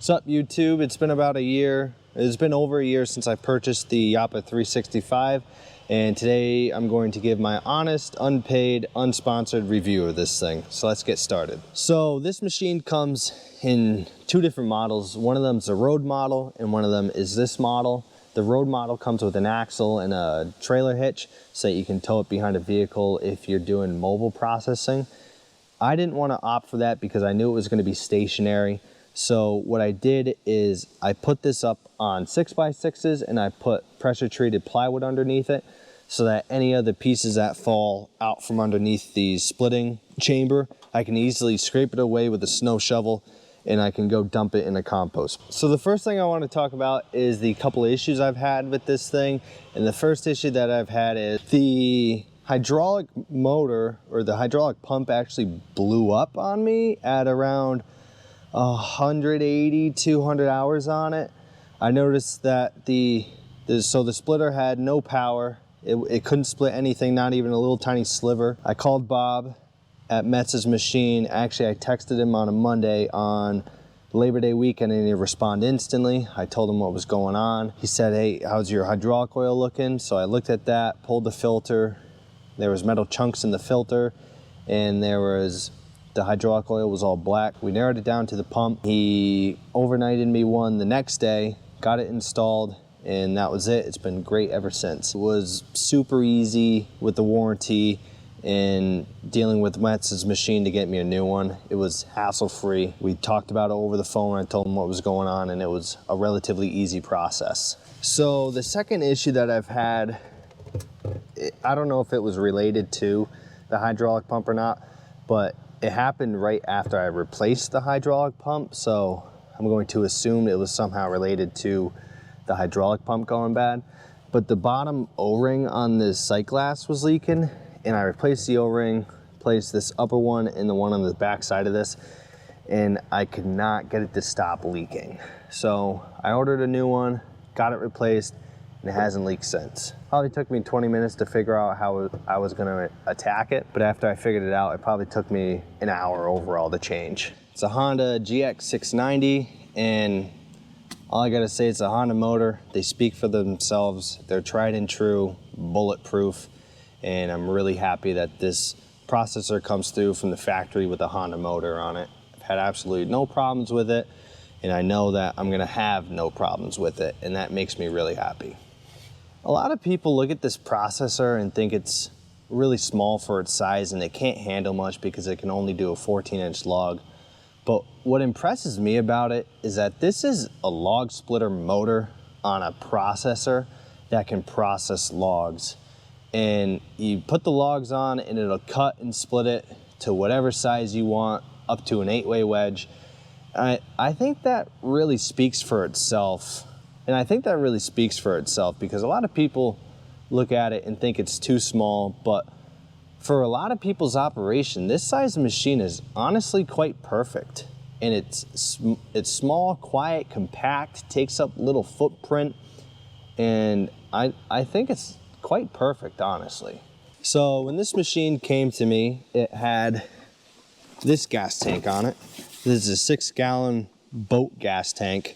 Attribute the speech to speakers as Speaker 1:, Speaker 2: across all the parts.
Speaker 1: What's up, YouTube? It's been about a year. It's been over a year since I purchased the Japa 365, and today I'm going to give my honest, unpaid, unsponsored review of this thing. So let's get started. So this machine comes in two different models. One of them is a road model, and one of them is this model. The road model comes with an axle and a trailer hitch so that you can tow it behind a vehicle if you're doing mobile processing. I didn't want to opt for that because I knew it was going to be stationary. So what I did is I put this up on 6x6s and I put pressure treated plywood underneath it so that any of the pieces that fall out from underneath the splitting chamber, I can easily scrape it away with a snow shovel and I can go dump it in a compost. So the first thing I want to talk about is the couple of issues I've had with this thing. And the first issue that I've had is the hydraulic motor, or the hydraulic pump, actually blew up on me at around 180, 200 hours on it. I noticed that the splitter had no power. It couldn't split anything, not even a little tiny sliver. I called Bob at Metz's machine. Actually, I texted him on a Monday on Labor Day weekend and he responded instantly. I told him what was going on. He said, "Hey, how's your hydraulic oil looking?" So I looked at that, pulled the filter. There was metal chunks in the filter, and the hydraulic oil was all black. We narrowed it down to the pump. He overnighted me one the next day, got it installed, and that was it. It's been great ever since. It was super easy with the warranty and dealing with Metz's machine to get me a new one. It was hassle-free. We talked about it over the phone. I told him what was going on, and it was a relatively easy process. So the second issue that I've had, I don't know if it was related to the hydraulic pump or not, but it happened right after I replaced the hydraulic pump, so I'm going to assume it was somehow related to the hydraulic pump going bad. But the bottom O-ring on this sight glass was leaking, and I replaced the O-ring, placed this upper one and the one on the back side of this, and I could not get it to stop leaking. So I ordered a new one, got it replaced, and it hasn't leaked since. Probably took me 20 minutes to figure out how I was gonna attack it, but after I figured it out, it probably took me an hour overall to change. It's a Honda GX690, and all I gotta say, it's a Honda motor. They speak for themselves. They're tried and true, bulletproof, and I'm really happy that this processor comes through from the factory with a Honda motor on it. I've had absolutely no problems with it, and I know that I'm gonna have no problems with it, and that makes me really happy. A lot of people look at this processor and think it's really small for its size and it can't handle much because it can only do a 14-inch log. But what impresses me about it is that this is a log splitter motor on a processor that can process logs. And you put the logs on and it'll cut and split it to whatever size you want, up to an 8-way wedge. I think that really speaks for itself. And I think that really speaks for itself because a lot of people look at it and think it's too small, but for a lot of people's operation, this size machine is honestly quite perfect. And it's small, quiet, compact, takes up little footprint, and I think it's quite perfect, honestly. So when this machine came to me, it had this gas tank on it. This is a 6-gallon boat gas tank,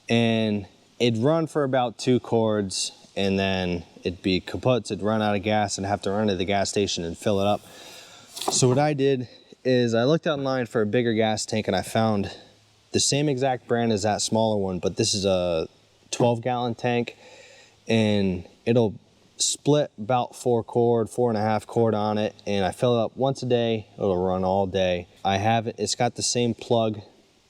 Speaker 1: and it'd run for about 2 cords, and then it'd be kaput, it'd run out of gas and have to run to the gas station and fill it up. So what I did is I looked online for a bigger gas tank, and I found the same exact brand as that smaller one, but this is a 12-gallon tank, and it'll split about 4.5 cord on it, and I fill it up once a day. It'll run all day. It's got the same plug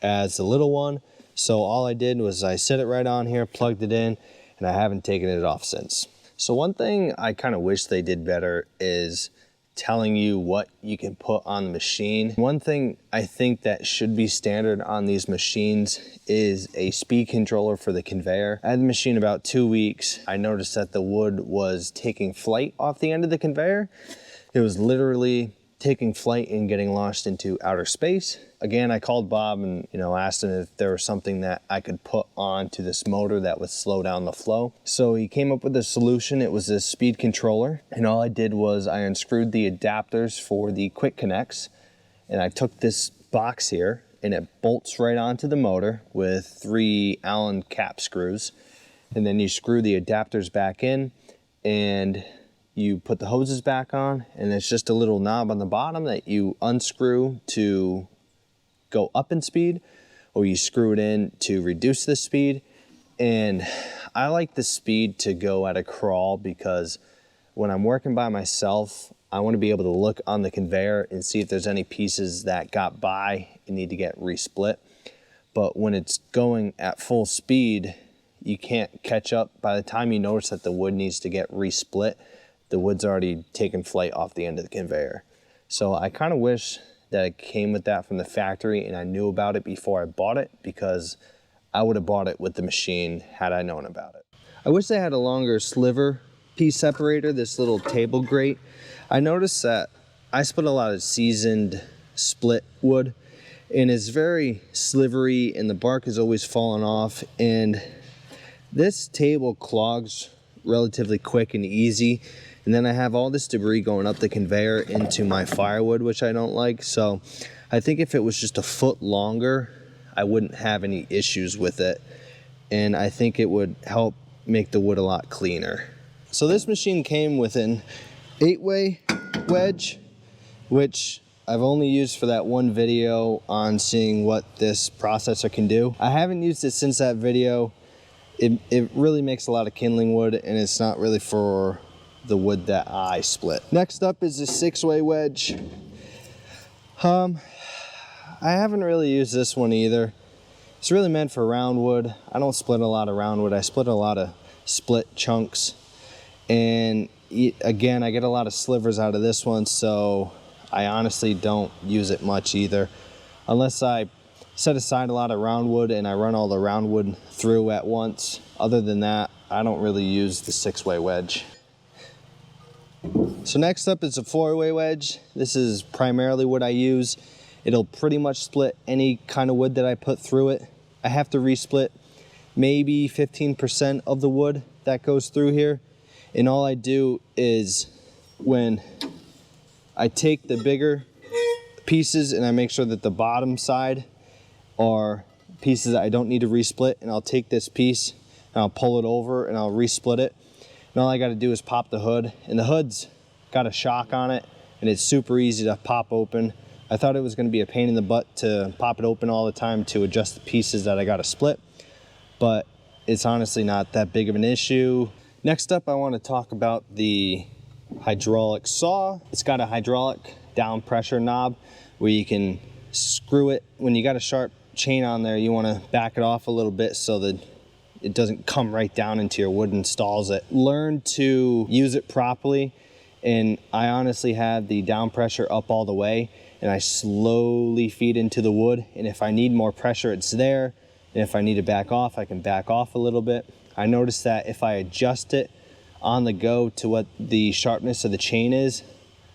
Speaker 1: as the little one. So all I did was I set it right on here, plugged it in, and I haven't taken it off since. So one thing I kind of wish they did better is telling you what you can put on the machine. One thing I think that should be standard on these machines is a speed controller for the conveyor. I had the machine about 2 weeks. I noticed that the wood was taking flight off the end of the conveyor. It was literally taking flight and getting launched into outer space. Again, I called Bob and asked him if there was something that I could put onto this motor that would slow down the flow. So he came up with a solution. It was this speed controller, and all I did was I unscrewed the adapters for the quick connects, and I took this box here and it bolts right onto the motor with 3 Allen cap screws. And then you screw the adapters back in and you put the hoses back on, and it's just a little knob on the bottom that you unscrew to go up in speed, or you screw it in to reduce the speed. And I like the speed to go at a crawl because when I'm working by myself, I want to be able to look on the conveyor and see if there's any pieces that got by and need to get resplit. But when it's going at full speed, you can't catch up. By the time you notice that the wood needs to get resplit, the wood's already taken flight off the end of the conveyor. So I kind of wish that it came with that from the factory and I knew about it before I bought it, because I would have bought it with the machine had I known about it. I wish they had a longer sliver piece separator, this little table grate. I noticed that I split a lot of seasoned split wood and it's very slivery and the bark is always falling off, and this table clogs relatively quick and easy. And then I have all this debris going up the conveyor into my firewood, which I don't like. So I think if it was just a foot longer, I wouldn't have any issues with it. And I think it would help make the wood a lot cleaner. So this machine came with an 8-way wedge, which I've only used for that one video on seeing what this processor can do. I haven't used it since that video. It really makes a lot of kindling wood, and it's not really for the wood that I split. Next up is this 6-way wedge. I haven't really used this one either. It's really meant for round wood. I don't split a lot of round wood. I split a lot of split chunks. And again, I get a lot of slivers out of this one, so I honestly don't use it much either. Unless I set aside a lot of round wood and I run all the round wood through at once. Other than that, I don't really use the 6-way wedge. So next up is a 4-way wedge. This is primarily what I use. It'll pretty much split any kind of wood that I put through it. I have to resplit maybe 15% of the wood that goes through here. And all I do is when I take the bigger pieces and I make sure that the bottom side are pieces that I don't need to resplit, and I'll take this piece and I'll pull it over and I'll resplit it. And all I got to do is pop the hood, and the hood's got a shock on it and it's super easy to pop open. I thought it was going to be a pain in the butt to pop it open all the time to adjust the pieces that I got to split, but it's honestly not that big of an issue. Next up, I want to talk about the hydraulic saw. It's got a hydraulic down pressure knob where you can screw it. When you got a sharp chain on there, you want to back it off a little bit so that it doesn't come right down into your wood and stalls it. Learn to use it properly, and I honestly have the down pressure up all the way, and I slowly feed into the wood, and if I need more pressure, it's there, and if I need to back off, I can back off a little bit. I noticed that if I adjust it on the go to what the sharpness of the chain is,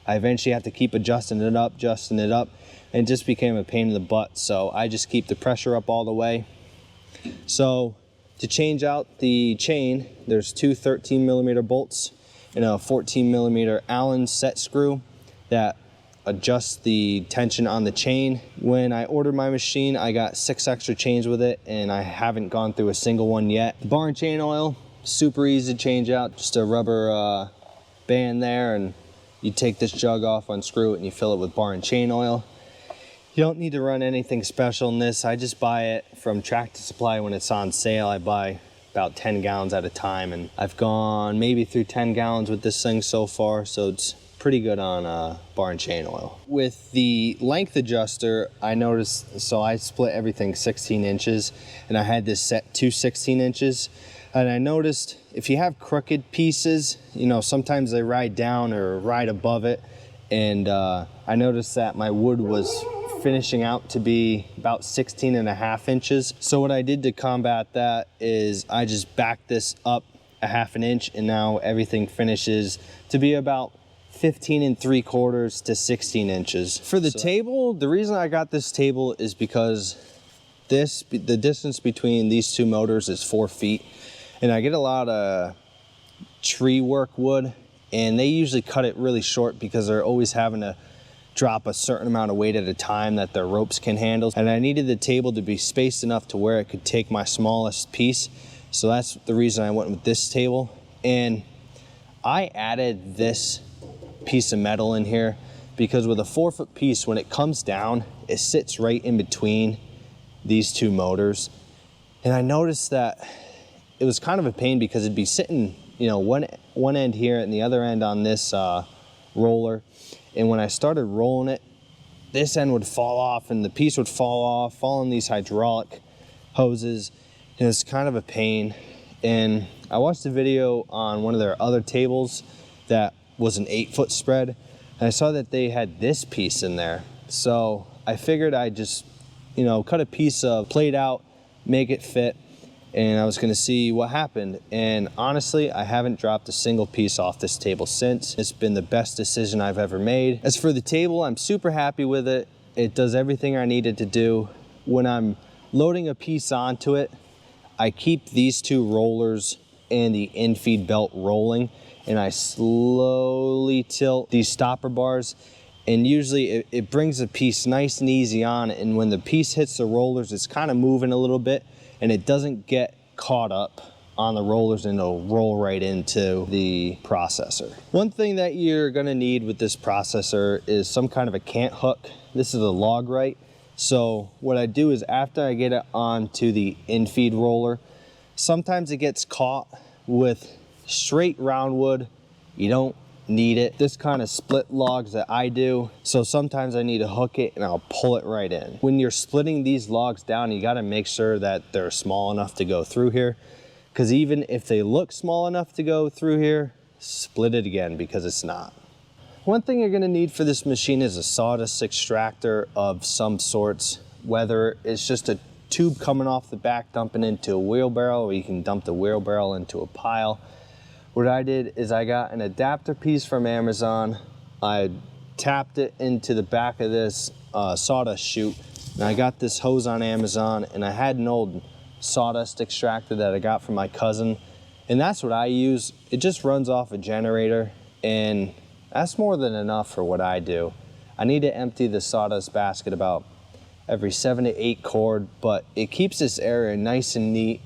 Speaker 1: I eventually have to keep adjusting it up, and it just became a pain in the butt. So I just keep the pressure up all the way. So to change out the chain, there's two 13mm bolts and a 14mm Allen set screw that adjusts the tension on the chain. When I ordered my machine, I got 6 extra chains with it, and I haven't gone through a single one yet. The bar and chain oil, super easy to change out. Just a rubber band there, and you take this jug off, unscrew it, and you fill it with bar and chain oil. You don't need to run anything special in this. I just buy it from Tractor Supply when it's on sale. I buy about 10 gallons at a time, and I've gone maybe through 10 gallons with this thing so far, so it's pretty good on bar and chain oil. With the length adjuster, I noticed, so I split everything 16 inches, and I had this set to 16 inches. And I noticed if you have crooked pieces, you know, sometimes they ride down or ride above it. And I noticed that my wood was finishing out to be about 16.5 inches. So what I did to combat that is I just backed this up 1/2 inch, and now everything finishes to be about 15.75 to 16 inches. For the table, the reason I got this table is because the distance between these two motors is 4 feet. And I get a lot of tree work wood, and they usually cut it really short because they're always having to drop a certain amount of weight at a time that their ropes can handle. And I needed the table to be spaced enough to where it could take my smallest piece. So that's the reason I went with this table. And I added this piece of metal in here because with a 4-foot piece, when it comes down, it sits right in between these two motors. And I noticed that it was kind of a pain because it'd be sitting, you know, one end here and the other end on this roller. And when I started rolling it, this end would fall off and the piece would fall in these hydraulic hoses. And it's kind of a pain. And I watched a video on one of their other tables that was an 8-foot spread. And I saw that they had this piece in there. So I figured I'd just, you know, cut a piece of plate out, make it fit, and I was gonna see what happened. And honestly, I haven't dropped a single piece off this table since. It's been the best decision I've ever made. As for the table, I'm super happy with it. It does everything I needed to do. When I'm loading a piece onto it, I keep these two rollers and the infeed belt rolling, and I slowly tilt these stopper bars, and usually it brings the piece nice and easy on, and when the piece hits the rollers, it's kind of moving a little bit, and it doesn't get caught up on the rollers and it'll roll right into the processor. One thing that you're gonna need with this processor is some kind of a cant hook. This is a log right. So what I do is after I get it onto the infeed roller, sometimes it gets caught with straight round wood. You don't need it. This kind of split logs that I do. So sometimes I need to hook it and I'll pull it right in. When you're splitting these logs down, you got to make sure that they're small enough to go through here. Because even if they look small enough to go through here, split it again because it's not. One thing you're going to need for this machine is a sawdust extractor of some sorts, whether it's just a tube coming off the back dumping into a wheelbarrow, or you can dump the wheelbarrow into a pile. What I did is I got an adapter piece from Amazon. I tapped it into the back of this sawdust chute, and I got this hose on Amazon, and I had an old sawdust extractor that I got from my cousin, and that's what I use. It just runs off a generator, and that's more than enough for what I do. I need to empty the sawdust basket about every 7 to 8 cord, but it keeps this area nice and neat,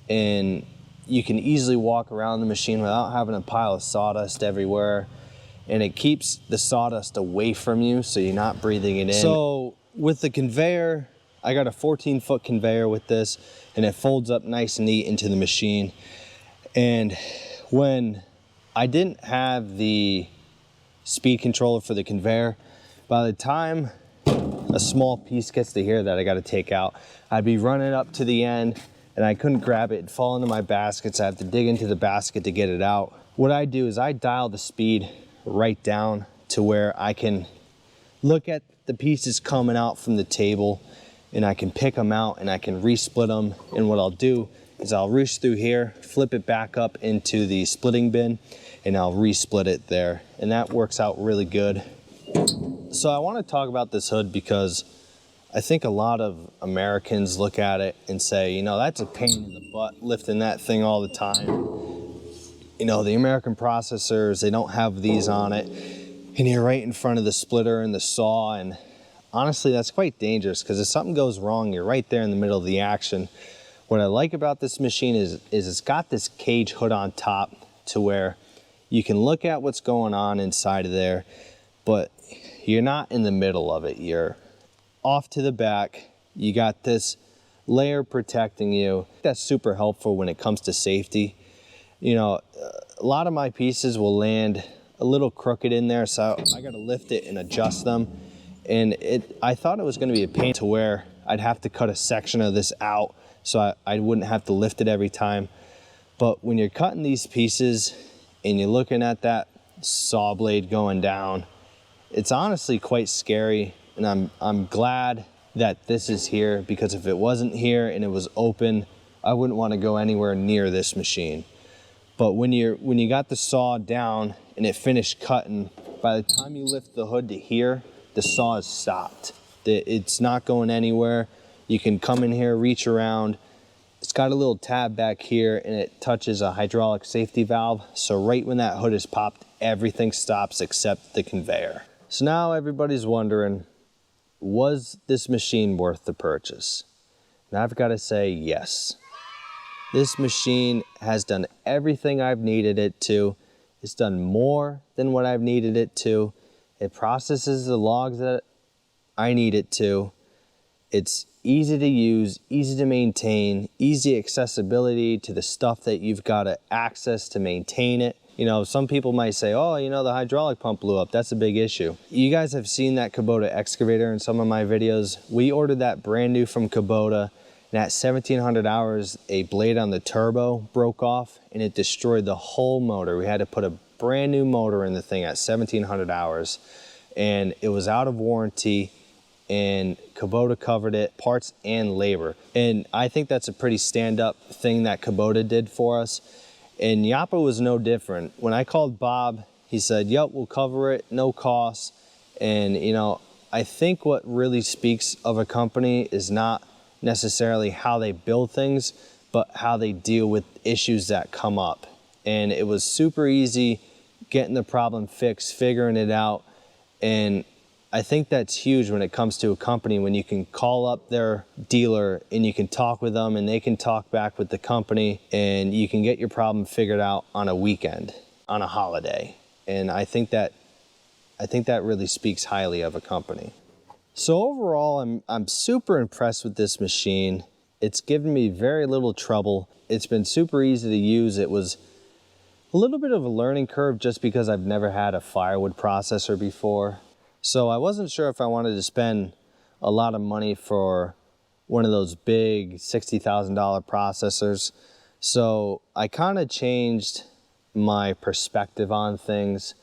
Speaker 1: and you can easily walk around the machine without having a pile of sawdust everywhere, and it keeps the sawdust away from you so you're not breathing it in. So with the conveyor, I got a 14-foot conveyor with this, and it folds up nice and neat into the machine. And when I didn't have the speed controller for the conveyor, by the time a small piece gets to here that I got to take out, I'd be running up to the end and I couldn't grab it. It'd fall into my baskets. I have to dig into the basket to get it out. What I do is I dial the speed right down to where I can look at the pieces coming out from the table, and I can pick them out and I can resplit them. And what I'll do is I'll reach through here, flip it back up into the splitting bin, and I'll resplit it there. And that works out really good. So I want to talk about this hood because I think a lot of Americans look at it and say, you know, that's a pain in the butt lifting that thing all the time. You know, the American processors, they don't have these on it, and you're right in front of the splitter and the saw, and honestly, that's quite dangerous because if something goes wrong, you're right there in the middle of the action. What I like about this machine is it's got this cage hood on top to where you can look at what's going on inside of there, but you're not in the middle of it. You're off to the back. You got this layer protecting you. That's super helpful when it comes to safety. You know, a lot of my pieces will land a little crooked in there, so I got to lift it and adjust them. And I thought it was going to be a pain to where I'd have to cut a section of this out so I wouldn't have to lift it every time. But when you're cutting these pieces and you're looking at that saw blade going down, it's honestly quite scary. And I'm glad that this is here, because if it wasn't here and it was open, I wouldn't want to go anywhere near this machine. But when you got the saw down and it finished cutting, by the time you lift the hood to here, the saw is stopped. It's not going anywhere. You can come in here, reach around. It's got a little tab back here and it touches a hydraulic safety valve. So right when that hood is popped, everything stops except the conveyor. So now everybody's wondering, was this machine worth the purchase? And I've got to say yes. This machine has done everything I've needed it to. It's done more than what I've needed it to. It processes the logs that I need it to. It's easy to use, easy to maintain, easy accessibility to the stuff that you've got to access to maintain it. You know, some people might say, oh, you know, the hydraulic pump blew up. That's a big issue. You guys have seen that Kubota excavator in some of my videos. We ordered that brand new from Kubota, and at 1,700 hours, a blade on the turbo broke off and it destroyed the whole motor. We had to put a brand new motor in the thing at 1,700 hours, and it was out of warranty, and Kubota covered it, parts and labor. And I think that's a pretty stand-up thing that Kubota did for us. And Japa was no different. When I called Bob, he said, yep, we'll cover it, no cost. And you know, I think what really speaks of a company is not necessarily how they build things, but how they deal with issues that come up. And it was super easy getting the problem fixed, figuring it out. And I think that's huge when it comes to a company, when you can call up their dealer and you can talk with them and they can talk back with the company and you can get your problem figured out on a weekend, on a holiday. And I think that really speaks highly of a company. So overall, I'm super impressed with this machine. It's given me very little trouble. It's been super easy to use. It was a little bit of a learning curve just because I've never had a firewood processor before. So I wasn't sure if I wanted to spend a lot of money for one of those big $60,000 processors. So I kind of changed my perspective on things,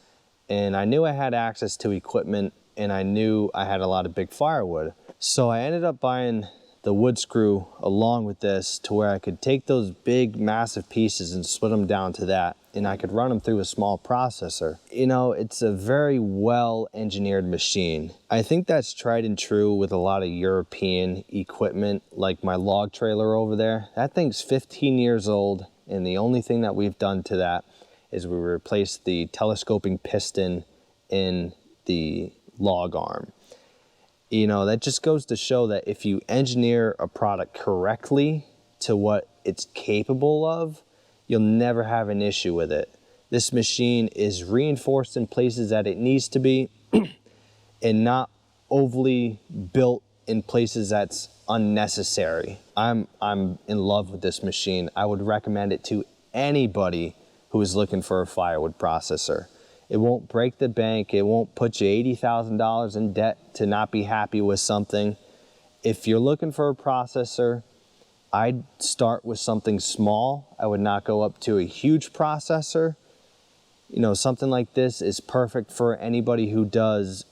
Speaker 1: and I knew I had access to equipment, and I knew I had a lot of big firewood. So I ended up buying the wood screw along with this to where I could take those big massive pieces and split them down to that, and I could run them through a small processor. You know, it's a very well engineered machine. I think that's tried and true with a lot of European equipment, like my log trailer over there. That thing's 15 years old, and the only thing that we've done to that is we replaced the telescoping piston in the log arm. You know, that just goes to show that if you engineer a product correctly to what it's capable of, you'll never have an issue with it. This machine is reinforced in places that it needs to be and not overly built in places that's unnecessary. I'm in love with this machine. I would recommend it to anybody who is looking for a firewood processor. It won't break the bank. It won't put you $80,000 in debt to not be happy with something. If you're looking for a processor, I'd start with something small. I would not go up to a huge processor. You know, something like this is perfect for anybody who does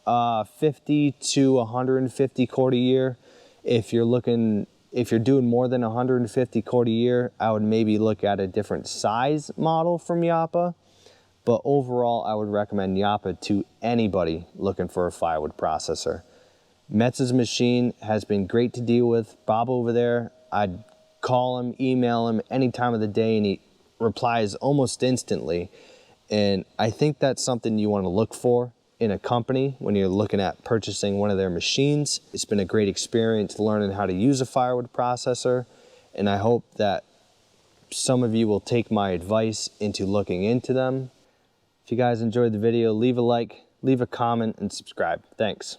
Speaker 1: 50 to 150 quart a year. If you're doing more than 150 quart a year, I would maybe look at a different size model from Japa. But overall, I would recommend Japa to anybody looking for a firewood processor. Metz's machine has been great to deal with. Bob over there, I'd call him, email him any time of the day, and he replies almost instantly. And I think that's something you want to look for in a company when you're looking at purchasing one of their machines. It's been a great experience learning how to use a firewood processor, and I hope that some of you will take my advice into looking into them. If you guys enjoyed the video, leave a like, leave a comment, and subscribe. Thanks.